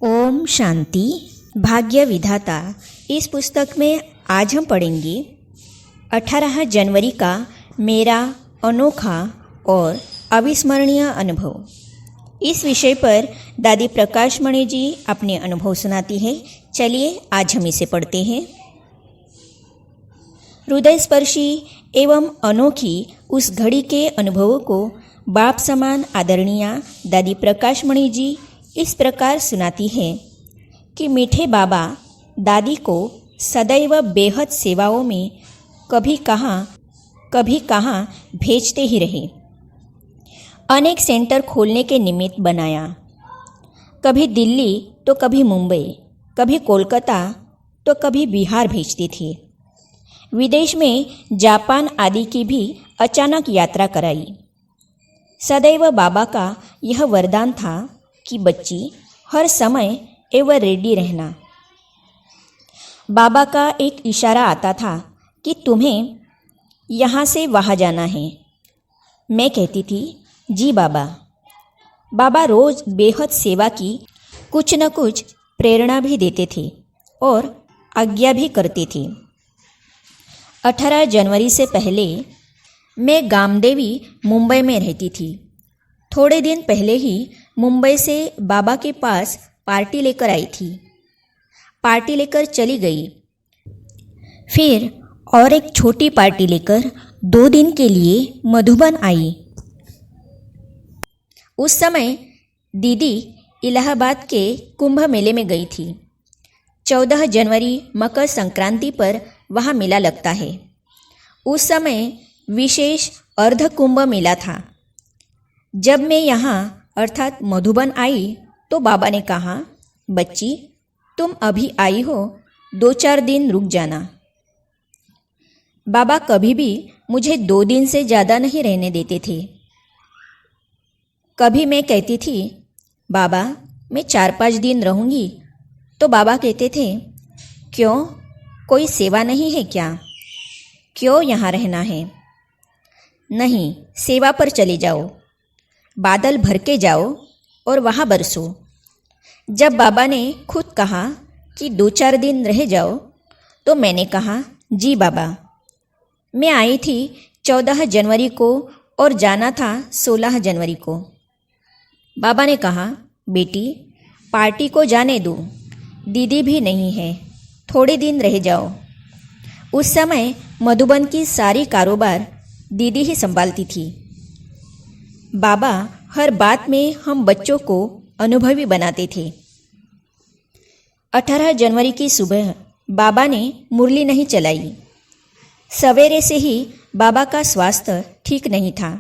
ओम शांति। भाग्य विधाता इस पुस्तक में आज हम पढ़ेंगे 18 जनवरी का मेरा अनोखा और अविस्मरणीय अनुभव। इस विषय पर दादी प्रकाश मणि जी अपने अनुभव सुनाती है। चलिए आज हम इसे पढ़ते हैं। हृदयस्पर्शी एवं अनोखी उस घड़ी के अनुभवों को बाप समान आदरणीय दादी प्रकाश मणि जी इस प्रकार सुनाती है कि मीठे बाबा दादी को सदैव बेहद सेवाओं में कभी कहाँ भेजते ही रहे। अनेक सेंटर खोलने के निमित्त बनाया। कभी दिल्ली तो कभी मुंबई, कभी कोलकाता तो कभी बिहार भेजते थे। विदेश में जापान आदि की भी अचानक यात्रा कराई। सदैव बाबा का यह वरदान था कि बच्ची हर समय एवं रेडी रहना। बाबा का एक इशारा आता था कि तुम्हें यहाँ से वहाँ जाना है। मैं कहती थी जी बाबा। बाबा रोज़ बेहद सेवा की कुछ न कुछ प्रेरणा भी देते थे और आज्ञा भी करते थे। 18 जनवरी से पहले मैं गामदेवी मुंबई में रहती थी। थोड़े दिन पहले ही मुंबई से बाबा के पास पार्टी लेकर आई थी। पार्टी लेकर चली गई। फिर और एक छोटी पार्टी लेकर 2 दिन के लिए मधुबन आई। उस समय दीदी इलाहाबाद के कुंभ मेले में गई थी। 14 जनवरी मकर संक्रांति पर वहाँ मेला लगता है। उस समय विशेष अर्ध कुंभ मेला था। जब मैं यहाँ अर्थात मधुबन आई तो बाबा ने कहा, बच्ची तुम अभी आई हो, 2-4 दिन रुक जाना। बाबा कभी भी मुझे 2 दिन से ज़्यादा नहीं रहने देते थे। कभी मैं कहती थी बाबा मैं 4-5 दिन रहूँगी, तो बाबा कहते थे क्यों, कोई सेवा नहीं है क्या, क्यों यहाँ रहना है? नहीं, सेवा पर चले जाओ, बादल भर के जाओ और वहाँ बरसो। जब बाबा ने खुद कहा कि 2-4 दिन रह जाओ तो मैंने कहा जी बाबा। मैं आई थी 14 जनवरी को और जाना था 16 जनवरी को। बाबा ने कहा बेटी पार्टी को जाने दो, दीदी भी नहीं है, थोड़े दिन रह जाओ। उस समय मधुबन की सारी कारोबार दीदी ही संभालती थी। बाबा हर बात में हम बच्चों को अनुभवी बनाते थे। 18 जनवरी की सुबह बाबा ने मुरली नहीं चलाई। सवेरे से ही बाबा का स्वास्थ्य ठीक नहीं था।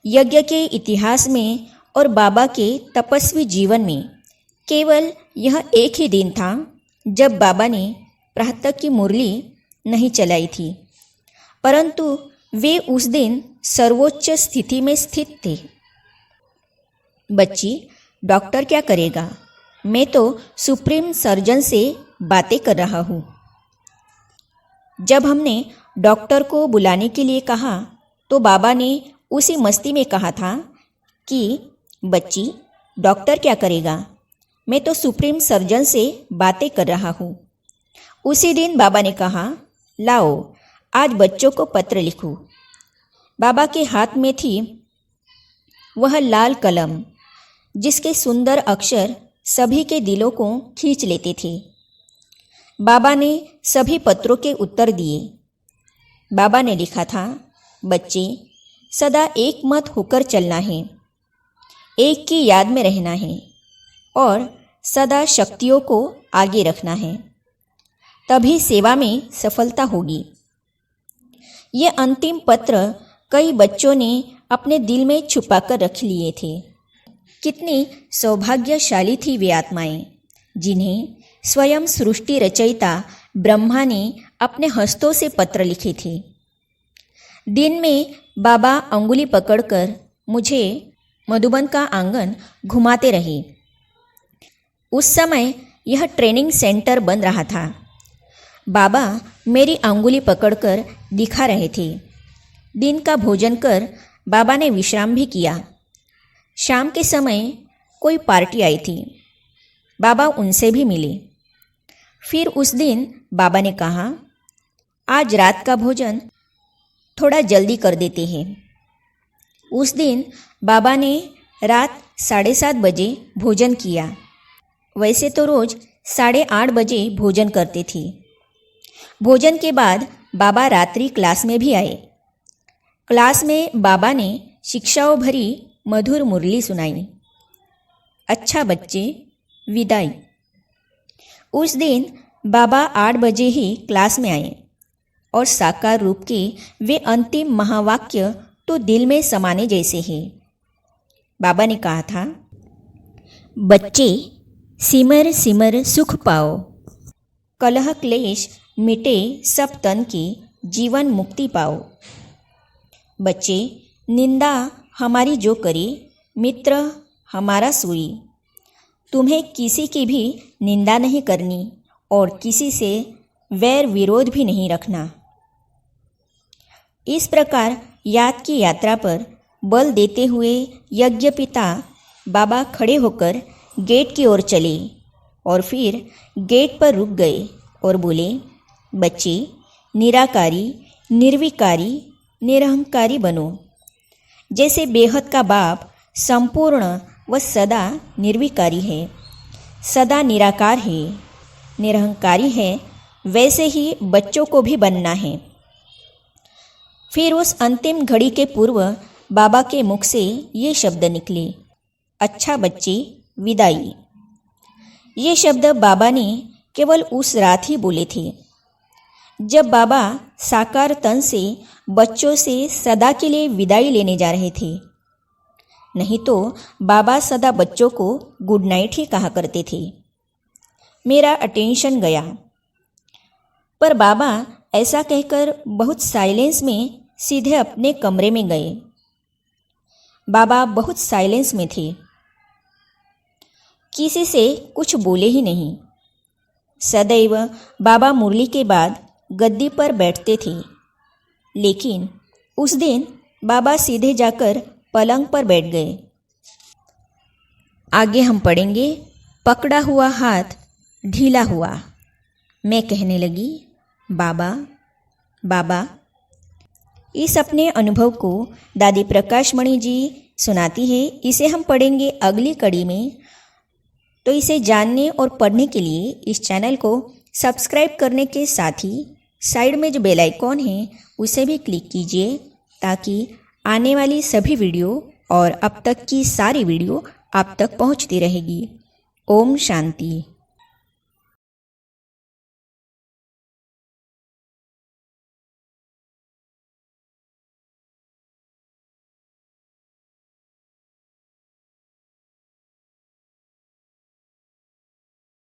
यज्ञ के इतिहास में और बाबा के तपस्वी जीवन में केवल यह एक ही दिन था जब बाबा ने प्रातः की मुरली नहीं चलाई थी, परंतु वे उस दिन सर्वोच्च स्थिति में स्थित थे। बच्ची डॉक्टर क्या करेगा, मैं तो सुप्रीम सर्जन से बातें कर रहा हूँ। जब हमने डॉक्टर को बुलाने के लिए कहा तो बाबा ने उसी मस्ती में कहा था कि बच्ची डॉक्टर क्या करेगा, मैं तो सुप्रीम सर्जन से बातें कर रहा हूँ। उसी दिन बाबा ने कहा लाओ आज बच्चों को पत्र लिखूं। बाबा के हाथ में थी वह लाल कलम जिसके सुंदर अक्षर सभी के दिलों को खींच लेते थे। बाबा ने सभी पत्रों के उत्तर दिए। बाबा ने लिखा था बच्चे सदा एक मत होकर चलना है, एक की याद में रहना है और सदा शक्तियों को आगे रखना है, तभी सेवा में सफलता होगी। ये अंतिम पत्र कई बच्चों ने अपने दिल में छुपाकर रख लिए थे। कितनी सौभाग्यशाली थी वे आत्माएं जिन्हें स्वयं सृष्टि रचयिता ब्रह्मा ने अपने हस्तों से पत्र लिखे थे। दिन में बाबा अंगुली पकड़कर मुझे मधुबन का आंगन घुमाते रहे। उस समय यह ट्रेनिंग सेंटर बन रहा था। बाबा मेरी अंगुली पकड़कर दिखा रहे थे। दिन का भोजन कर बाबा ने विश्राम भी किया। शाम के समय कोई पार्टी आई थी। बाबा उनसे भी मिले। फिर उस दिन बाबा ने कहा, आज रात का भोजन थोड़ा जल्दी कर देते हैं। उस दिन बाबा ने रात 7:30 बजे भोजन किया। वैसे तो रोज़ 8:30 बजे भोजन करते थे। भोजन के बाद बाबा रात्रि क्लास में भी आए। क्लास में बाबा ने शिक्षाओं भरी मधुर मुरली सुनाई। अच्छा बच्चे, विदाई। उस दिन बाबा 8 बजे ही क्लास में आए और साकार रूप के वे अंतिम महावाक्य तो दिल में समाने जैसे हैं। बाबा ने कहा था, बच्चे, सिमर सिमर सुख पाओ, कलह क्लेश मिटे सब तन की, जीवन मुक्ति पाओ। बच्चे, निंदा हमारी जो करे, मित्र हमारा सोई। तुम्हें किसी की भी निंदा नहीं करनी और किसी से वैर विरोध भी नहीं रखना। इस प्रकार याद की यात्रा पर बल देते हुए यज्ञपिता बाबा खड़े होकर गेट की ओर चले और फिर गेट पर रुक गए और बोले, बच्चे, निराकारी, निर्विकारी, निरहंकारी बनो। जैसे बेहद का बाप संपूर्ण व सदा निर्विकारी है, सदा निराकार है, निरहंकारी है, वैसे ही बच्चों को भी बनना है। फिर उस अंतिम घड़ी के पूर्व बाबा के मुख से ये शब्द निकले, अच्छा बच्चे, विदाई। ये शब्द बाबा ने केवल उस रात ही बोले थे, जब बाबा साकार तन से बच्चों से सदा के लिए विदाई लेने जा रहे थे। नहीं तो बाबा सदा बच्चों को गुड नाइट ही कहा करते थे। मेरा अटेंशन गया, पर बाबा ऐसा कहकर बहुत साइलेंस में सीधे अपने कमरे में गए। बाबा बहुत साइलेंस में थे, किसी से कुछ बोले ही नहीं। सदैव बाबा मुरली के बाद गद्दी पर बैठते थे, लेकिन उस दिन बाबा सीधे जाकर पलंग पर बैठ गए। आगे हम पढ़ेंगे, पकड़ा हुआ हाथ ढीला हुआ। मैं कहने लगी, बाबा बाबा। इस अपने अनुभव को दादी प्रकाशमणि जी सुनाती है। इसे हम पढ़ेंगे अगली कड़ी में। तो इसे जानने और पढ़ने के लिए इस चैनल को सब्सक्राइब करने के साथ ही साइड में जो बेल आइकॉन है उसे भी क्लिक कीजिए, ताकि आने वाली सभी वीडियो और अब तक की सारी वीडियो आप तक पहुंचती रहेगी। ओम शांति।